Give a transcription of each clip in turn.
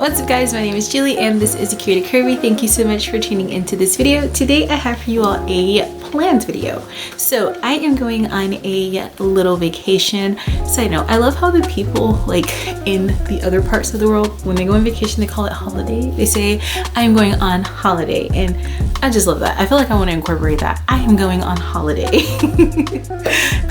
What's up guys, my name is Julie and this is Creative Curvy. Thank you so much for tuning into this video. Today I have for you all a planned video. So I am going on a little vacation. Side note, I love how the people like in the other parts of the world, when they go on vacation, they call it holiday. They say, I am going on holiday, and I just love that. I feel like I want to incorporate that. I am going on holiday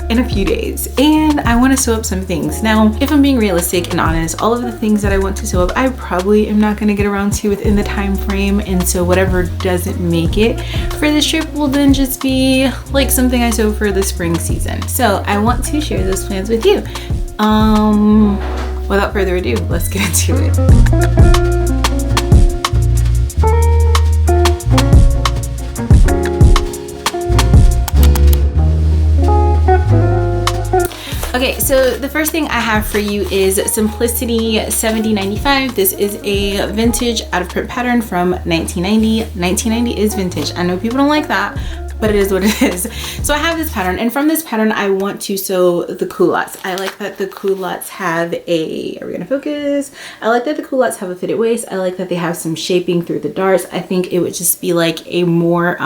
in a few days and I want to sew up some things. Now, if I'm being realistic and honest, all of the things that I want to sew up, I probably am not going to get around to within the time frame, and so whatever doesn't make it for this trip will then just be like something I sew for the spring season. So I want to share those plans with you. Without further ado, let's get into it. Okay, so the first thing I have for you is Simplicity 7095. This is a vintage out of print pattern from 1990. 1990 is vintage. I know people don't like that, but it is what it is. So I have this pattern, and from this pattern I want to sew the culottes. I like that the culottes have a, are we gonna focus? I like that the culottes have a fitted waist. I like that they have some shaping through the darts. I think it would just be like a more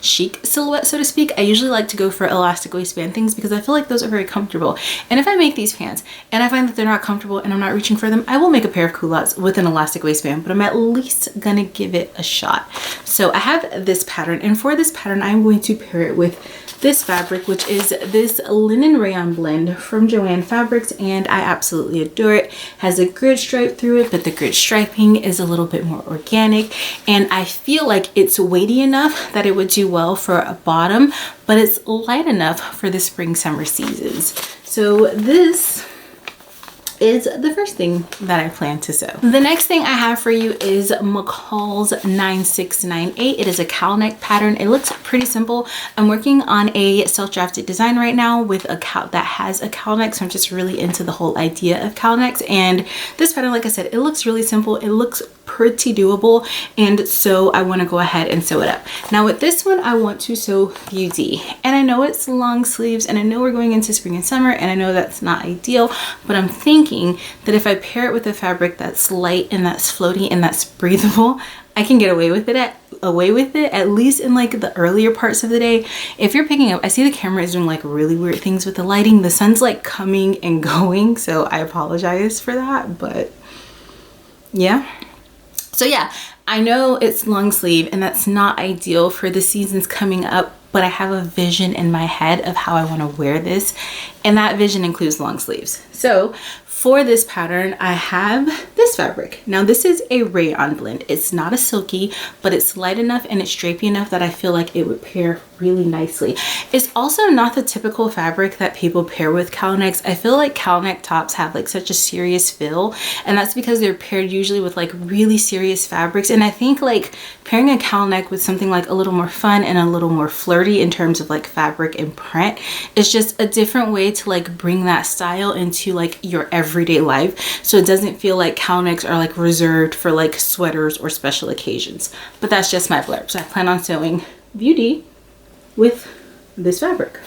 chic silhouette, so to speak. I usually like to go for elastic waistband things because I feel like those are very comfortable. And if I make these pants and I find that they're not comfortable and I'm not reaching for them, I will make a pair of culottes with an elastic waistband, but I'm at least gonna give it a shot. So I have this pattern, and for this pattern I'm going to pair it with this fabric, which is this linen rayon blend from Joann Fabrics, and I absolutely adore it. Has a grid stripe through it, but the grid striping is a little bit more organic, and I feel like it's weighty enough that it would do well for a bottom, but it's light enough for the spring summer seasons. So this is the first thing that I plan to sew. The next thing I have for you is McCall's 9698. It is a cowl neck pattern. It looks pretty simple. I'm working on a self-drafted design right now with a cowl that has a cowl neck, so I'm just really into the whole idea of cowl necks. And this pattern, like I said, it looks really simple. It looks pretty doable, and so I want to go ahead and sew it up. Now with this one, I want to sew Beauty, and I know it's long sleeves, and I know we're going into spring and summer, and I know that's not ideal, but I'm thinking that if I pair it with a fabric that's light and that's floaty and that's breathable, I can get away with it at least in like the earlier parts of the day. If you're picking up, I see the camera is doing like really weird things with the lighting. The sun's like coming and going, so I apologize for that, but yeah. So yeah, I know it's long sleeve and that's not ideal for the seasons coming up, but I have a vision in my head of how I want to wear this, and that vision includes long sleeves. So for this pattern, I have this fabric. Now this is a rayon blend. It's not a silky, but it's light enough and it's drapey enough that I feel like it would pair really nicely. It's also not the typical fabric that people pair with cowl necks. I feel like cowl neck tops have like such a serious feel, and that's because they're paired usually with like really serious fabrics. And I think like pairing a cowl neck with something like a little more fun and a little more flirty in terms of like fabric and print is just a different way to like bring that style into like your everyday life, so it doesn't feel like cowl necks are like reserved for like sweaters or special occasions. But that's just my blurb. So I plan on sewing Beauty with this fabric.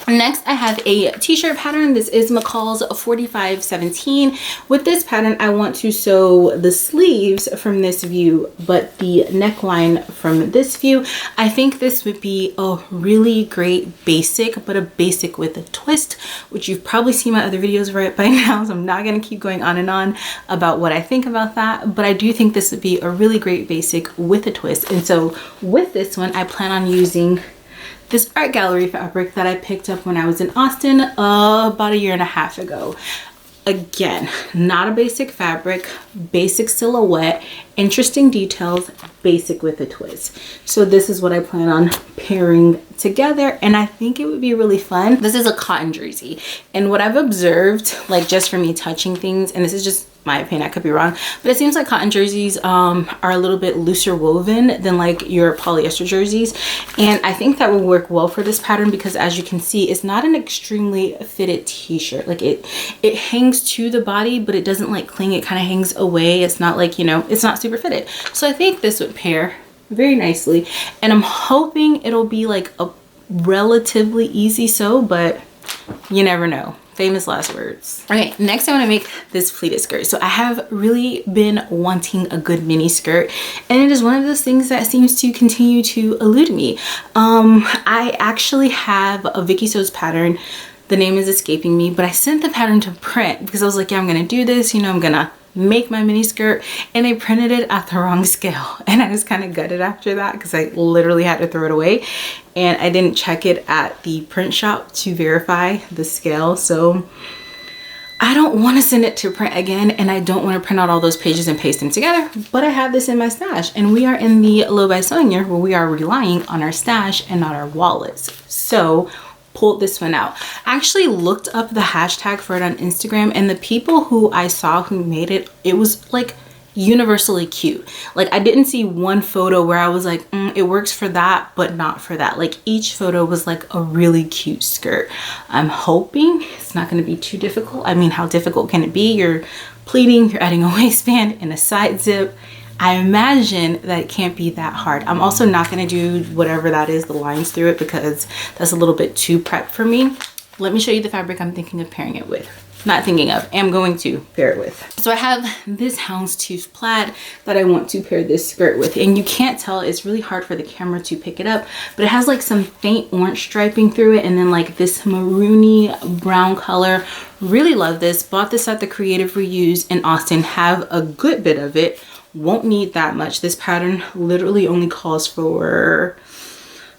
Next, I have a t-shirt pattern. This is McCall's 4517. With this pattern, I want to sew the sleeves from this view, but the neckline from this view. I think this would be a really great basic, but a basic with a twist, which you've probably seen my other videos right by now, so I'm not gonna keep going on and on about what I think about that, but I do think this would be a really great basic with a twist. And so with this one, I plan on using this art gallery fabric that I picked up when I was in Austin about a year and a half ago. Again, not a basic fabric, basic silhouette, interesting details, basic with a twist. So this is what I plan on pairing together, and I think it would be really fun. This is a cotton jersey, and what I've observed, like just from me touching things, and this is just my opinion, I could be wrong, but it seems like cotton jerseys are a little bit looser woven than like your polyester jerseys, and I think that will work well for this pattern because, as you can see, it's not an extremely fitted t-shirt. Like it hangs to the body, but it doesn't like cling. It kind of hangs away. It's not like, you know, it's not super fitted. So I think this would pair very nicely, and I'm hoping it'll be like a relatively easy sew, but you never know. Famous last words. Okay, next I want to make this pleated skirt. So I have really been wanting a good mini skirt, and it is one of those things that seems to continue to elude me. I actually have a Vicky Sews pattern. The name is escaping me, but I sent the pattern to print because I was like, yeah, I'm gonna do this, you know, I'm gonna make my mini skirt, and I printed it at the wrong scale, and I was kind of gutted after that because I literally had to throw it away, and I didn't check it at the print shop to verify the scale. So I don't want to send it to print again, and I don't want to print out all those pages and paste them together, but I have this in my stash, and we are in the low by sewing year where we are relying on our stash and not our wallets. So pulled this one out. I actually looked up the hashtag for it on Instagram, and the people who I saw who made it, it was like universally cute. Like I didn't see one photo where I was like, it works for that, but not for that. Like each photo was like a really cute skirt. I'm hoping it's not going to be too difficult. I mean, how difficult can it be? You're pleating, you're adding a waistband and a side zip. I imagine that it can't be that hard. I'm also not going to do whatever that is, the lines through it, because that's a little bit too prepped for me. Let me show you the fabric I'm thinking of pairing it with. Not thinking of, am going to pair it with. So I have this houndstooth plaid that I want to pair this skirt with, and you can't tell, it's really hard for the camera to pick it up, but it has like some faint orange striping through it, and then like this maroony brown color. Really love this. Bought this at the Creative Reuse in Austin. Have a good bit of it. Won't need that much. This pattern literally only calls for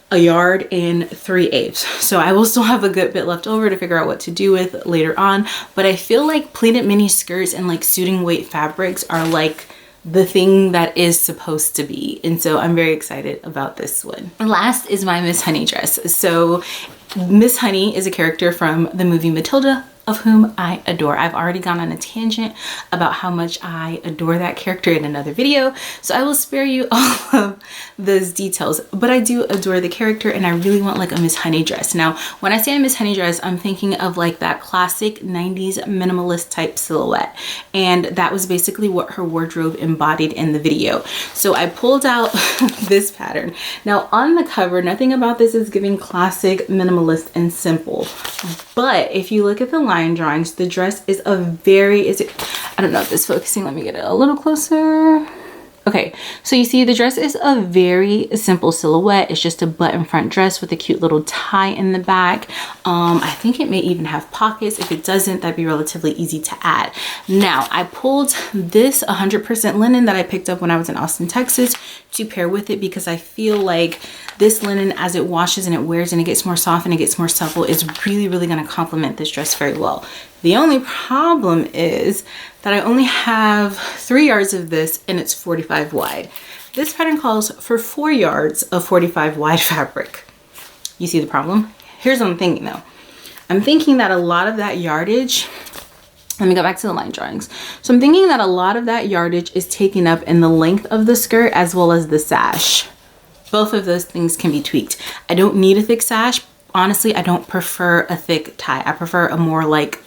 a yard and 3/8. So I will still have a good bit left over to figure out what to do with later on. But I feel like pleated mini skirts and like suiting weight fabrics are like the thing that is supposed to be. And so I'm very excited about this one. And last is my Miss Honey dress. So Miss Honey is a character from the movie Matilda, of whom I adore. I've already gone on a tangent about how much I adore that character in another video, so I will spare you all of those details, but I do adore the character, and I really want like a Miss Honey dress. Now, when I say a Miss Honey dress, I'm thinking of like that classic 90s minimalist type silhouette, and that was basically what her wardrobe embodied in the video. So I pulled out this pattern. Now on the cover, nothing about this is giving classic minimalist and simple, but if you look at the line drawings, the dress is a very, I don't know if this is focusing, let me get it a little closer. Okay, so you see the dress is a very simple silhouette. It's just a button front dress with a cute little tie in the back. I think it may even have pockets. If it doesn't, that'd be relatively easy to add. Now, I pulled this 100% linen that I picked up when I was in Austin, Texas, to pair with it because I feel like this linen, as it washes and it wears and it gets more soft and it gets more supple, is really, really gonna complement this dress very well. The only problem is that I only have 3 yards of this and it's 45 wide. This pattern calls for 4 yards of 45 wide fabric. You see the problem? Here's what I'm thinking though. I'm thinking that a lot of that yardage, let me go back to the line drawings. So I'm thinking that a lot of that yardage is taken up in the length of the skirt as well as the sash. Both of those things can be tweaked. I don't need a thick sash. Honestly, I don't prefer a thick tie. I prefer a more like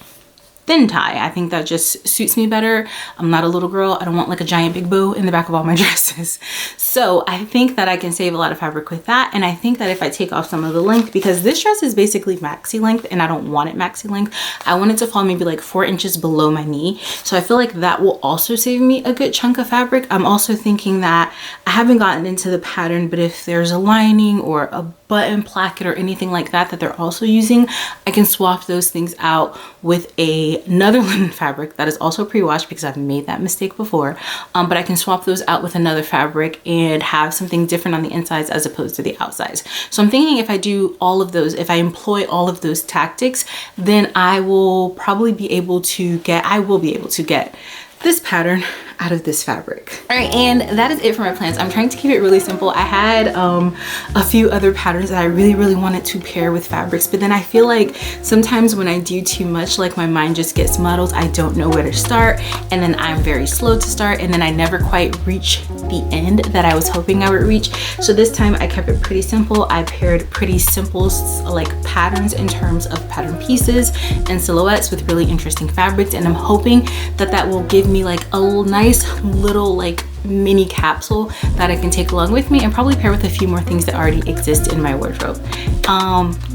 thin tie. I think that just suits me better. I'm not a little girl. I don't want like a giant big bow in the back of all my dresses. So I think that I can save a lot of fabric with that. And I think that if I take off some of the length, because this dress is basically maxi length and I don't want it maxi length, I want it to fall maybe like 4 inches below my knee. So I feel like that will also save me a good chunk of fabric. I'm also thinking that I haven't gotten into the pattern, but if there's a lining or a button placket or anything like that that they're also using, I can swap those things out with another linen fabric that is also pre-washed, because I've made that mistake before, but I can swap those out with another fabric and have something different on the insides as opposed to the outsides. So I'm thinking if I do all of those, if I employ all of those tactics, then I will probably be able to get, this pattern out of this fabric. All right, and that is it for my plans. I'm trying to keep it really simple. I had a few other patterns that I really wanted to pair with fabrics, but then I feel like sometimes when I do too much, like my mind just gets muddled. I don't know where to start, and then I'm very slow to start, and then I never quite reach the end that I was hoping I would reach. So this time I kept it pretty simple. I paired pretty simple like patterns in terms of pattern pieces and silhouettes with really interesting fabrics, and I'm hoping that that will give me like a nice nice little like mini capsule that I can take along with me and probably pair with a few more things that already exist in my wardrobe.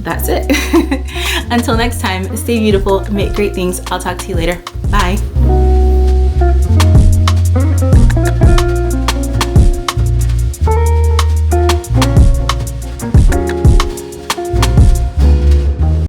That's it. Until next time, stay beautiful, make great things. I'll talk to you later. Bye.